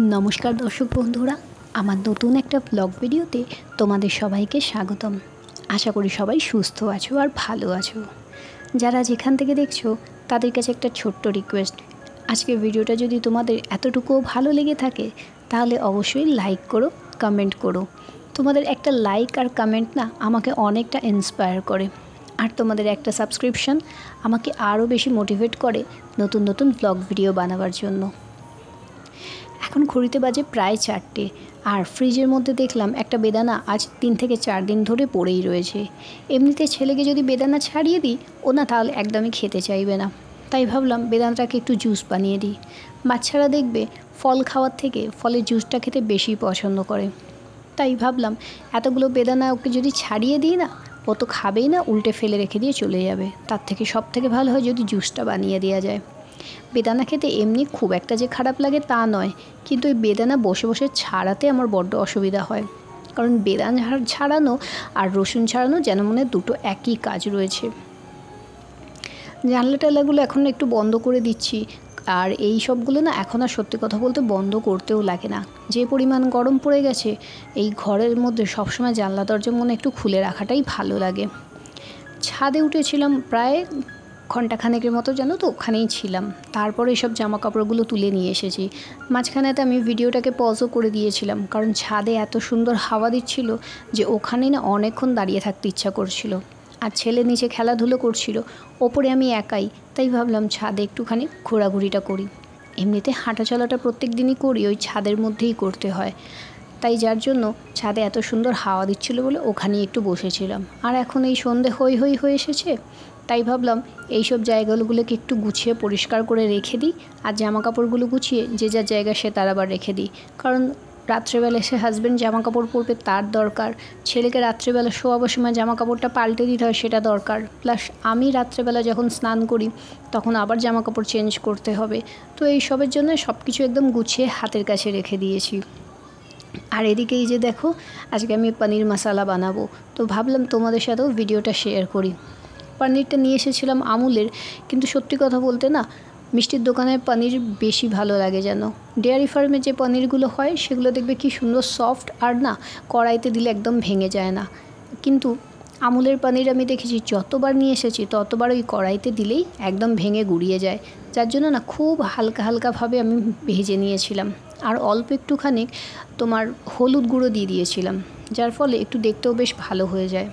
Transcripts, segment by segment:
नमस्कार दर्शक बंधुरा आमार नतून एक ब्लग भिडियोते तोमादेर सबाइके स्वागतम। आशा करी सबाई सुस्थ आछो और भालो आछो। जारा जेखान थेके देखछो तादेर काछे एकटा छोट्ट रिक्वेस्ट, आजकेर भिडियोटा जोदि तोमादेर एतटुकुओ भालो लेगे थाके ताहले अवश्यई लाइक करो, कमेंट करो। तोमादेर एकटा लाइक और कमेंट ना आमाके अनेकटा इन्सपायर करे और तोमादेर एकटा सबस्क्रिप्शन आमाके आरो बेशी मोटिवेट करे नतून नतून ब्लग भिडियो बानाबार जोन्नो। এখন ঘড়িতে বাজে প্রায় 4টে আর ফ্রিজের মধ্যে দেখলাম একটা বেদানা আজ 3 থেকে 4 দিন ধরে পড়েই রয়েছে। এমনিতে ছেলেকে যদি বেদানা ছাড়িয়ে দিই ও না তাহলে একদমই খেতে চাইবে না, তাই ভাবলাম বেদানাটাকে একটু জুস বানিয়ে দিই। বাচ্চারা দেখবে ফল খাওয়ার থেকে ফলের জুসটা খেতে বেশি পছন্দ করে, তাই ভাবলাম এতগুলো বেদানা ওকে যদি ছাড়িয়ে দিই না ও তো খাবেই না, উল্টে ফেলে রেখে দিয়ে চলে যাবে। তার থেকে সব থেকে ভালো হয় যদি জুসটা বানিয়ে দেওয়া যায়। বেদানা খেতে এমনি খুব একটা যে খারাপ লাগে তা নয়, কিন্তু এই বেদানা বসে বসে ছাড়াতে আমার বড্ড অসুবিধা হয়, কারণ বেদানা ছাড়ানো আর রসুন ছাড়ানো যেন মনে দুটো একই কাজ রয়েছে। জানলা টালাগুলো এখন একটু বন্ধ করে দিচ্ছি, আর এই সবগুলো না এখন আর সত্যি কথা বলতে বন্ধ করতেও লাগে না। যে পরিমাণ গরম পড়ে গেছে এই ঘরের মধ্যে সবসময় জানলা দরজা মনে একটু খুলে রাখাটাই ভালো লাগে। ছাদে উঠেছিলাম প্রায় ঘন্টাখানেকের মতো, জানো তো ওখানেই ছিলাম। তারপরে সব জামা কাপড়গুলো তুলে নিয়ে এসেছি। মাঝখানেতে আমি ভিডিওটাকে পজও করে দিয়েছিলাম, কারণ ছাদে এত সুন্দর হাওয়া দিচ্ছিল যে ওখানে না অনেকক্ষণ দাঁড়িয়ে থাকতে ইচ্ছা করছিল। আর ছেলে নিচে খেলাধুলো করছিল, ওপরে আমি একাই, তাই ভাবলাম ছাদে একটুখানি ঘোরাঘুরিটা করি। এমনিতে হাঁটা চলাটা প্রত্যেক দিনই করি, ওই ছাদের মধ্যেই করতে হয়, তাই যার জন্য ছাদে এত সুন্দর হাওয়া দিচ্ছিল বলে ওখানেই একটু বসেছিলাম। আর এখন এই সন্ধে হয়ে এসেছে, তাই ভাবলাম এই সব জায়গাগুলোকে একটু গুছিয়ে পরিষ্কার করে রেখে দিই, আর জামা কাপড়গুলো গুছিয়ে যে যার জায়গায় সে তার আবার রেখে দিই। কারণ রাত্রেবেলা এসে হাজব্যান্ড জামা কাপড় পরবে, তার দরকার। ছেলেকে রাত্রেবেলা শোয়াবার সময় জামা কাপড়টা পাল্টে দিতে হয়, সেটা দরকার। প্লাস আমি রাত্রেবেলা যখন স্নান করি তখন আবার জামা কাপড় চেঞ্জ করতে হবে। তো এই সবের জন্য সব কিছু একদম গুছিয়ে হাতের কাছে রেখে দিয়েছি। আর এদিকে এই যে দেখো, আজকে আমি পনির মশলা বানাবো, তো ভাবলাম তোমাদের সাথেও ভিডিওটা শেয়ার করি। পনিরটা নিয়ে এসেছিলাম আমুলের, কিন্তু সত্যি কথা বলতে না মিষ্টির দোকানের পনির বেশি ভালো লাগে। যেন ডেয়ারি ফার্মে যে পনিরগুলো হয় সেগুলো দেখবে কি সুন্দর সফট, আর না কড়াইতে দিলে একদম ভেঙে যায় না। কিন্তু আমুলের পনির আমি দেখেছি যতবার নিয়ে এসেছি ততবার ওই কড়াইতে দিলেই একদম ভেঙে গুড়িয়ে যায়। যার জন্য না খুব হালকা হালকাভাবে আমি ভেজে নিয়েছিলাম, আর অল্প একটুখানি তোমার হলুদ গুঁড়ো দিয়ে দিয়েছিলাম, যার ফলে একটু দেখতেও বেশ ভালো হয়ে যায়।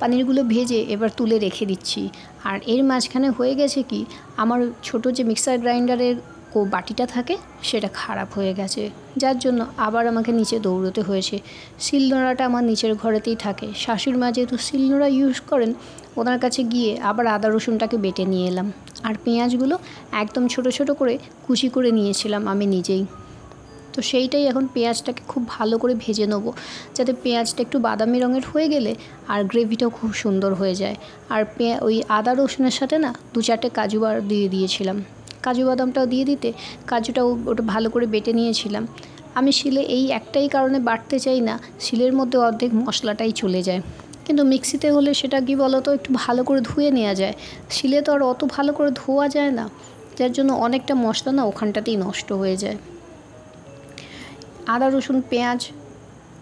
পনিরগুলো ভেজে এবার তুলে রেখে দিচ্ছি। আর এর মাঝখানে হয়ে গেছে কি, আমার ছোট যে মিক্সার গ্রাইন্ডারের বাটিটা থাকে সেটা খারাপ হয়ে গেছে, যার জন্য আবার আমাকে নিচে দৌড়তে হয়েছে। শিলনোড়াটা আমার নিচের ঘরেতেই থাকে, শাশুড়ি মা যেহেতু শিলনোড়া ইউজ করেন, ওনার কাছে গিয়ে আবার আদা রসুনটাকে বেটে নিয়ে এলাম। আর পেঁয়াজগুলো একদম ছোট ছোট করে কুচি করে নিয়েছিলাম আমি নিজেই। তো সেইটাই এখন পেঁয়াজটাকে খুব ভালো করে ভেজে নেব, যাতে পেঁয়াজটা একটু বাদামি রঙের হয়ে গেলে আর গ্রেভিটাও খুব সুন্দর হয়ে যায়। আর ওই আদা রসুনের সাথে না 2-4টে কাজু দিয়ে দিয়েছিলাম, কাজু বাদামটাও দিয়ে দিতে কাজুটাও ওটা ভালো করে বেটে নিয়েছিলাম। আমি শিলে এই একটাই কারণে বাটতে চাই না, শিলের মধ্যে অর্ধেক মশলাটাই চলে যায়। কিন্তু মিক্সিতে হলে সেটা কি বলো তো, একটু ভালো করে ধুয়ে নেওয়া যায়। শিলে তো আর অত ভালো করে ধোয়া যায় না, যার জন্য অনেকটা মশলা না ওখানটাতেই নষ্ট হয়ে যায়। আদা রসুন পেঁয়াজ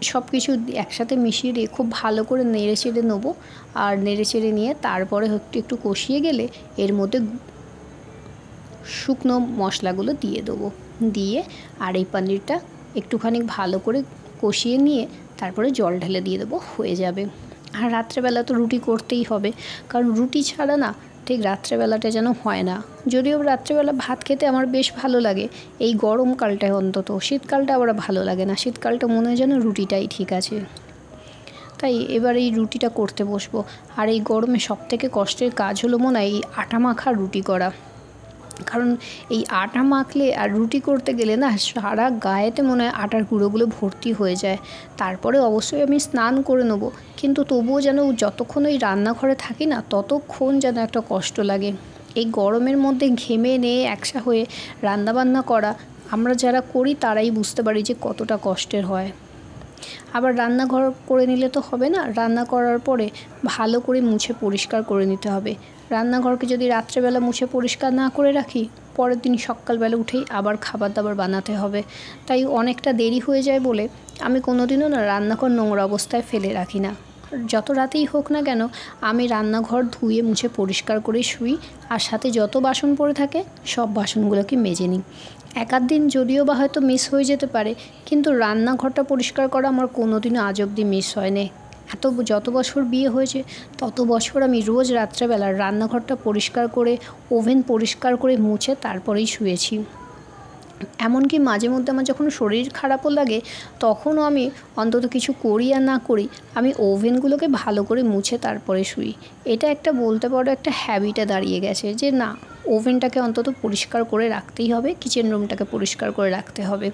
সব কিছু একসাথে মিশিয়ে দিয়ে খুব ভালো করে নেড়ে চেড়ে নেবো। আর নেড়ে চেড়ে নিয়ে তারপরে একটু কষিয়ে গেলে এর মধ্যে শুকনো মশলাগুলো দিয়ে দেবো, দিয়ে আর এই পনিরটা একটুখানি ভালো করে কষিয়ে নিয়ে তারপরে জল ঢেলে দিয়ে দেবো, হয়ে যাবে। আর রাত্রেবেলা তো রুটি করতেই হবে, কারণ রুটি ছাড়া না ঠিক রাত্রেবেলাটা যেন হয় না। যদিও রাত্রেবেলা ভাত খেতে আমার বেশ ভালো লাগে এই গরমকালটায়, অন্তত শীতকালটা আবার ভালো লাগে না। শীতকালটা মনে হয় যেন রুটিটাই ঠিক আছে। তাই এবার এই রুটিটা করতে বসবো। আর এই গরমে সবথেকে কষ্টের কাজ হলো মনে হয় এই আটা মাখা রুটি করা, কারণ এই আটা মাখলে আর রুটি করতে গেলে না সারা গায়েতে মনে হয় আটার গুঁড়োগুলো ভর্তি হয়ে যায়। তারপরে অবশ্যই আমি স্নান করে নেবো, কিন্তু তবুও যেন যতক্ষণ ওই রান্নাঘরে থাকি না ততক্ষণ যেন একটা কষ্ট লাগে। এই গরমের মধ্যে ঘেমে নিয়ে একসা হয়ে রান্নাবান্না করা আমরা যারা করি তারাই বুঝতে পারি যে কতটা কষ্টের হয়। আবার রান্নাঘর করে নিলে তো হবে না, রান্না করার পরে ভালো করে মুছে পরিষ্কার করে নিতে হবে। রান্নাঘরকে যদি রাত্রেবেলা মুছে পরিষ্কার না করে রাখি পরের দিন সকালবেলা উঠেই আবার খাবার দাবার বানাতে হবে। তাই অনেকটা দেরি হয়ে যায় বলে আমি কোনোদিনও না রান্নাঘর নোংরা অবস্থায় ফেলে রাখি না। যত রাতেই হোক না কেন আমি রান্নাঘর ধুয়ে মুছে পরিষ্কার করে শুই, আর সাথে যত বাসন পড়ে থাকে সব বাসনগুলোকে মেজে নিই। এক আধ দিন যদিও বা হয়তো মিস হয়ে যেতে পারে, কিন্তু রান্নাঘরটা পরিষ্কার করা আমার কোনোদিনও আজ অবধি মিস হয়নি। যত বছর বিয়ে হয়েছে তত বছর আমি রোজ রাত্রেবেলা রান্নাঘরটা পরিষ্কার করে, ওভেন পরিষ্কার করে মুছে তারপরেই শুয়েছি। এমনকি মাঝে মধ্যে আমার যখন শরীর খারাপও লাগে তখনও আমি অন্তত কিছু করি আর না করি, আমি ওভেনগুলোকে ভালো করে মুছে তারপরে শুই। এটা একটা বলতে পারো একটা হ্যাবিটে দাঁড়িয়ে গেছে যে না, ওভেনটাকে অন্তত পরিষ্কার করে রাখতেই হবে, কিচেন রুমটাকে পরিষ্কার করে রাখতে হবে।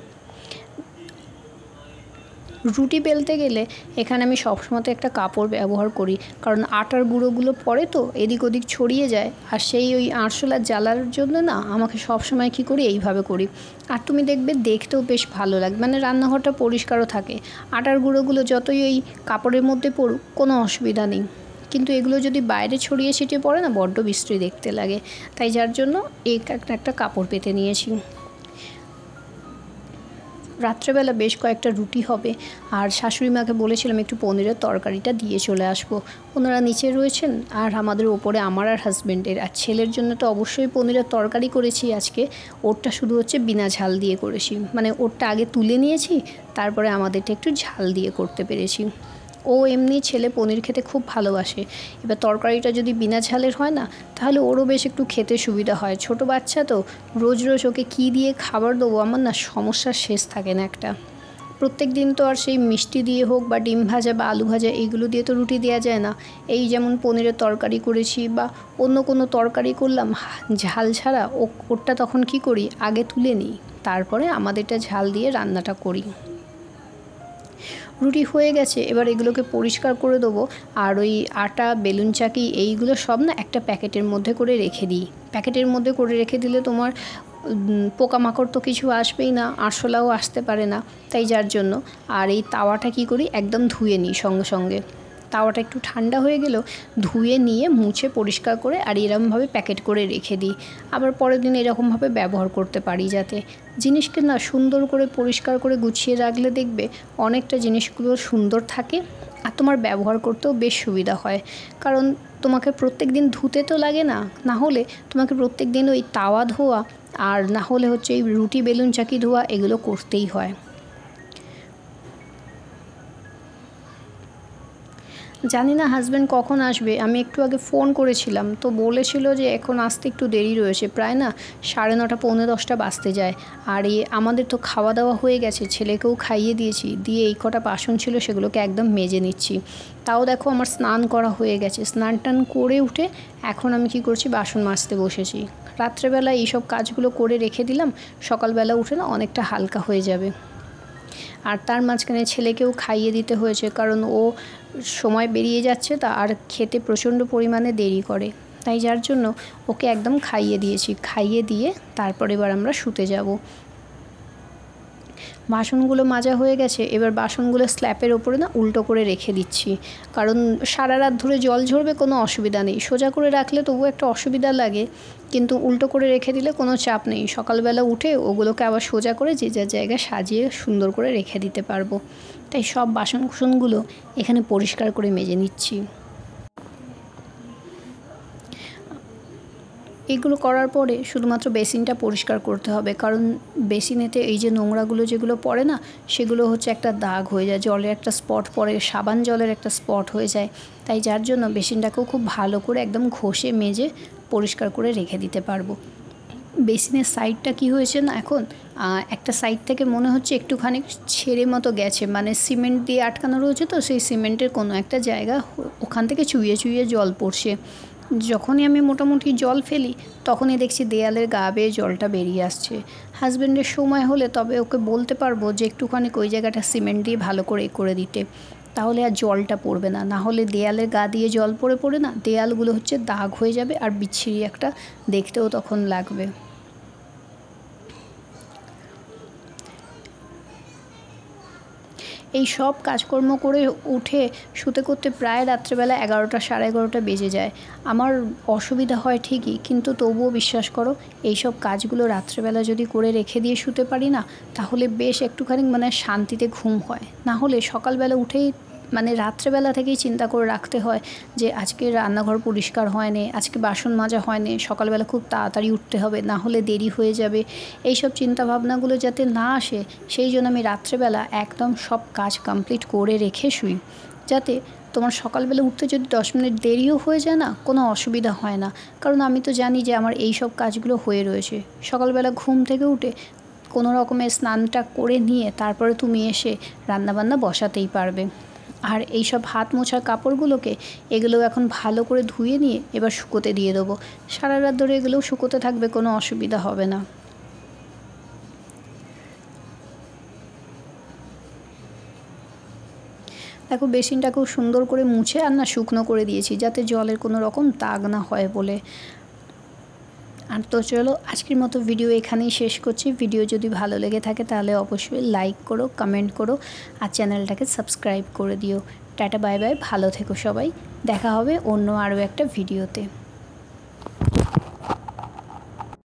রুটি বেলতে গেলে এখানে আমি সবসময় একটা কাপড় ব্যবহার করি, কারণ আটার গুঁড়োগুলো পড়ে তো এদিক ওদিক ছড়িয়ে যায়, আর সেই ওই আরশোলা জ্বালার জন্য না আমাকে সবসময় কী করি এইভাবে করি। আর তুমি দেখবে দেখতেও বেশ ভালো লাগে, মানে রান্নাঘরটা পরিষ্কারও থাকে। আটার গুঁড়োগুলো যতই ওই কাপড়ের মধ্যে পড়ুক কোনো অসুবিধা নেই, কিন্তু এগুলো যদি বাইরে ছড়িয়ে ছিটিয়ে পড়ে না বড্ড বিশ্রী দেখতে লাগে। তাই যার জন্য একটা কাপড় পেতে নিয়েছি। রাত্রেবেলা বেশ কয়েকটা রুটি হবে, আর শাশুড়ি মাকে বলেছিলাম একটু পনিরের তরকারিটা দিয়ে চলে আসবো। ওনারা নিচে রয়েছেন, আর আমাদের ওপরে আমার আর হাজব্যান্ডের আর ছেলের জন্য তো অবশ্যই পনিরের তরকারি করেছি আজকে। ওরটা শুধু হচ্ছে বিনা ঝাল দিয়ে করেছি, মানে ওরটা আগে তুলে নিয়েছি, তারপরে আমাদেরটা একটু ঝাল দিয়ে করতে পেরেছি। ও এমনি ছেলে পনির খেতে খুব ভালোবাসে, এবার তরকারিটা যদি বিনা ঝালের হয় না তাহলে ওরও বেশ একটু খেতে সুবিধা হয়। ছোট বাচ্চা তো, রোজ রোজ ওকে কী দিয়ে খাবার দেবো আমার না সমস্যার শেষ থাকে না একটা। প্রত্যেক দিন তো আর সেই মিষ্টি দিয়ে হোক বা ডিম ভাজা বা আলু ভাজা এইগুলো দিয়ে তো রুটি দেওয়া যায় না। এই যেমন পনিরের তরকারি করেছি বা অন্য কোনো তরকারি করলাম ঝাল ছাড়া, ওরটা তখন কি করি আগে তুলে নিই, তারপরে আমাদেরটা ঝাল দিয়ে রান্নাটা করি। রুটি হয়ে গেছে, এবার এগুলোকে পরিষ্কার করে দেবো। আর ওই আটা, বেলুন চাকি এইগুলো সব না একটা প্যাকেটের মধ্যে করে রেখে দিই। প্যাকেটের মধ্যে করে রেখে দিলে তোমার পোকামাকড় তো কিছু আসবেই না, আরশোলাও আসতে পারে না, তাই যার জন্য। আর এই তাওয়াটা কি করি একদম ধুয়ে নিই সঙ্গে সঙ্গে। তাওয়াটা একটু ঠান্ডা হয়ে গেলেও ধুয়ে নিয়ে মুছে পরিষ্কার করে আর এরকমভাবে প্যাকেট করে রেখে দিই, আবার পরের দিন এরকমভাবে ব্যবহার করতে পারি। যাতে জিনিসকে না সুন্দর করে পরিষ্কার করে গুছিয়ে রাখলে দেখবে অনেকটা জিনিসগুলো সুন্দর থাকে, আর তোমার ব্যবহার করতেও বেশ সুবিধা হয়। কারণ তোমাকে প্রত্যেক দিন ধুতে তো লাগে না, না হলে তোমাকে প্রত্যেক দিন ওই তাওয়া ধোয়া আর না হলে হচ্ছে এই রুটি বেলুন চাকি ধোয়া এগুলো করতেই হয়। জানি না হাজব্যান্ড কখন আসবে, আমি একটু আগে ফোন করেছিলাম তো বলেছিল যে এখন আসতে একটু দেরি রয়েছে, প্রায় না 9:30 পৌনে 10টা বাজতে যায়। আর আমাদের তো খাওয়া দাওয়া হয়ে গেছে, ছেলেকেও খাইয়ে দিয়েছি, দিয়ে এই কটা বাসন ছিল সেগুলোকে একদম মেজে নিচ্ছি। তাও দেখো আমার স্নান করা হয়ে গেছে, স্নান টান করে উঠে এখন আমি কি করছি বাসন মাজতে বসেছি। রাত্রেবেলা এইসব কাজগুলো করে রেখে দিলাম, সকালবেলা উঠে না অনেকটা হালকা হয়ে যাবে। আর তার মাঝখানে ছেলেকেও খাইয়ে দিতে হয়েছে, কারণ ও সময় বেরিয়ে যাচ্ছে তা আর খেতে প্রচণ্ড পরিমাণে দেরি করে, তাই যার জন্য ওকে একদম খাইয়ে দিয়েছি। খাইয়ে দিয়ে তারপর এবার আমরা শুতে যাব। বাসনগুলো মাজা হয়ে গেছে, এবার বাসনগুলো স্ল্যাপের ওপরে না উল্টো করে রেখে দিচ্ছি, কারণ সারা রাত ধরে জল ঝরবে কোনো অসুবিধা নেই। সোজা করে রাখলে তবু একটা অসুবিধা লাগে, কিন্তু উল্টো করে রেখে দিলে কোনো চাপ নেই। সকালবেলা উঠে ওগুলোকে আবার সোজা করে যে যার জায়গায় সাজিয়ে সুন্দর করে রেখে দিতে পারবো। তাই সব বাসনগুলো এখানে পরিষ্কার করে মেজে নিচ্ছি। এগুলো করার পরে শুধুমাত্র বেসিনটা পরিষ্কার করতে হবে, কারণ বেসিনেতে এই যে নোংরাগুলো যেগুলো পড়ে না সেগুলো হচ্ছে একটা দাগ হয়ে যায়, জলের একটা স্পট পড়ে, সাবান জলের একটা স্পট হয়ে যায়। তাই যার জন্য বেসিনটাকেও খুব ভালো করে একদম ঘষে মেজে পরিষ্কার করে রেখে দিতে পারবো। বেসিনের সাইডটা কি হয়েছে না এখন একটা সাইড থেকে মনে হচ্ছে একটুখানি ছেড়ে মতো গেছে, মানে সিমেন্ট দিয়ে আটকানো রয়েছে তো সেই সিমেন্টের কোনো একটা জায়গা ওখান থেকে চুইয়ে চুইয়ে জল পড়ছে। যখনই আমি মোটামুটি জল ফেলি তখনই দেখছি দেয়ালের গা বেয়ে জলটা বেরিয়ে আসছে। হাজব্যান্ডের সময় হলে তবে ওকে বলতে পারবো যে একটুখানি ওই জায়গাটা সিমেন্ট দিয়ে ভালো করে দিতে, তাহলে আর জলটা পড়বে না। না হলে দেয়ালের গা দিয়ে জল পড়ে না দেয়ালগুলো হচ্ছে দাগ হয়ে যাবে আর বিচ্ছিরি একটা দেখতেও তখন লাগবে। এই সব কাজকর্ম করে উঠে শুতে করতে প্রায় রাত্রেবেলা 11টা সাড়ে 11টা বেজে যায়। আমার অসুবিধা হয় ঠিকই, কিন্তু তবুও বিশ্বাস করো এই সব কাজগুলো রাত্রেবেলা যদি করে রেখে দিয়ে শুতে পারি না, তাহলে বেশ একটুখানি শান্তিতে ঘুম হয়। না হলে সকালবেলা উঠেই রাত্রেবেলা থেকেই চিন্তা করে রাখতে হয় যে আজকে রান্নাঘর পরিষ্কার হয়নি, আজকে বাসন মাজা হয়নি, সকালবেলা খুব তাড়াতাড়ি উঠতে হবে, না হলে দেরি হয়ে যাবে। এই সব চিন্তাভাবনাগুলো যাতে না আসে সেই জন্য আমি রাত্রেবেলা একদম সব কাজ কমপ্লিট করে রেখে শুই, যাতে তোমার সকালবেলা উঠতে যদি 10 মিনিট দেরিও হয়ে যায় না, কোনো অসুবিধা হয় না। কারণ আমি তো জানি যে আমার এই সব কাজগুলো হয়ে রয়েছে। সকালবেলা ঘুম থেকে উঠে কোনো রকমের স্নানটা করে নিয়ে তারপরে তুমি এসে রান্নাবান্না বসাতেই পারবে। আর এই সব হাত মোছার কাপড়গুলোকে এগুলো এখন ভালো করে ধুয়ে নিয়ে এবার শুকোতে দিয়ে দেবো। সারা রাত ধরে এগুলোও শুকোতে থাকবে, কোনো অসুবিধা হবে না। দেখো বেসিনটাকেও সুন্দর করে মুছে আর না শুকনো করে দিয়েছি, যাতে জলের কোনো রকম দাগ না হয় বলে। আর তো চলো আজকের মতো ভিডিও এখানেই শেষ করছি। ভিডিও যদি ভালো লেগে থাকে তাহলে অবশ্যই লাইক করো, কমেন্ট করো আর চ্যানেলটাকে সাবস্ক্রাইব করে দিও। টাটা বাই বাই, ভালো থেকো সবাই, দেখা হবে অন্য আরও একটা ভিডিওতে।